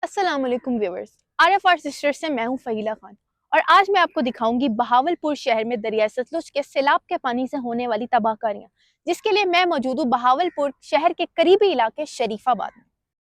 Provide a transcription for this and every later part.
अस्सलाम वालेकुम viewers. RFR sister से मैं हूं फहीला खान और आज मैं आपको दिखाऊंगी बहावलपुर शहर में दरिया सतलुज के सैलाब के पानी से होने वाली तबाहकारियां, जिसके लिए मैं मौजूद हूं बहावलपुर शहर के करीबी इलाके शरीफाबाद में।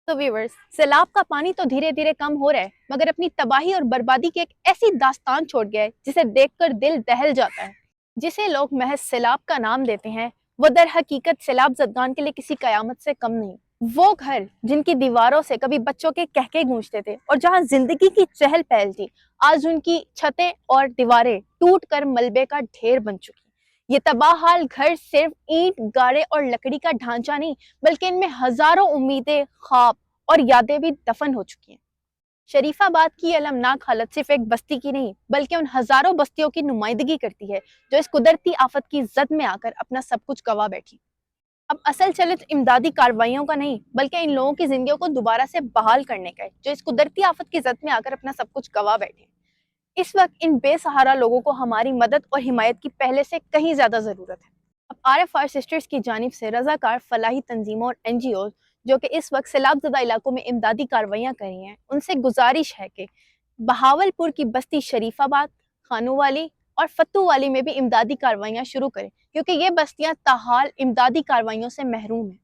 तो व्यूअर्स, सैलाब का पानी तो धीरे धीरे कम हो रहा है, मगर अपनी तबाही और बर्बादी की एक ऐसी दास्तान छोड़ गया है जिसे देखकर दिल दहल जाता है। जिसे लोग महज सैलाब का नाम देते हैं, वो दर हकीकत सैलाब ज़दगान के लिए किसी कयामत से कम नहीं। वो घर जिनकी दीवारों से कभी बच्चों के कहके गूंजते थे और जहां जिंदगी की चहल पहल थी, आज उनकी छतें और दीवारें टूट कर मलबे का ढेर बन चुकी। ये तबाहाल घर सिर्फ ईंट, गारे और लकड़ी का ढांचा नहीं, बल्कि इनमें हजारों उम्मीदें, ख्वाब और यादें भी दफन हो चुकी हैं। शरीफाबाद की अलमनाक हालत सिर्फ एक बस्ती की नहीं, बल्कि उन हजारों बस्तियों की नुमाइंदगी करती है जो इस कुदरती आफत की जद में आकर अपना सब कुछ गवा बैठी। अब असल चलित इमदादी कार्रवाइयों का नहीं, बल्कि इन लोगों की जिंदगियों को दोबारा से बहाल करने का है जो इस कुदरती आफत की जद में आकर अपना सब कुछ गवा बैठे। इस वक्त इन बेसहारा लोगों को हमारी मदद और हिमायत की पहले से कहीं ज्यादा जरूरत है। अब RFR सिस्टर्स की जानिब से रजाकार फलाही तंजीमों और NGOs जो कि इस वक्त सैलाबजदा इलाकों में इमदादी कार्रवाइयाँ कर रही हैं, उनसे गुजारिश है कि बहावलपुर की बस्ती शरीफाबाद, खानूवाली और फत्तूवाली में भी इमदादी कार्रवाइयाँ शुरू करें, क्योंकि ये बस्तियां ताहाल इमदादी कार्रवाइयों से महरूम हैं।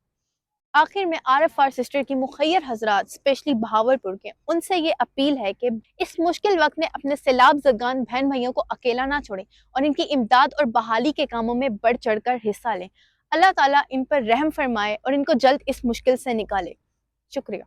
आखिर में RFR सिस्टर की मुखैर हजरात, स्पेशली बहावलपुर के, उनसे ये अपील है कि इस मुश्किल वक्त में अपने सैलाब ज़दगान बहन भाइयों को अकेला ना छोड़ें और इनकी इमदाद और बहाली के कामों में बढ़ चढ़कर हिस्सा लें। अल्लाह ताला इन पर रहम फरमाए और इनको जल्द इस मुश्किल से निकाले। शुक्रिया।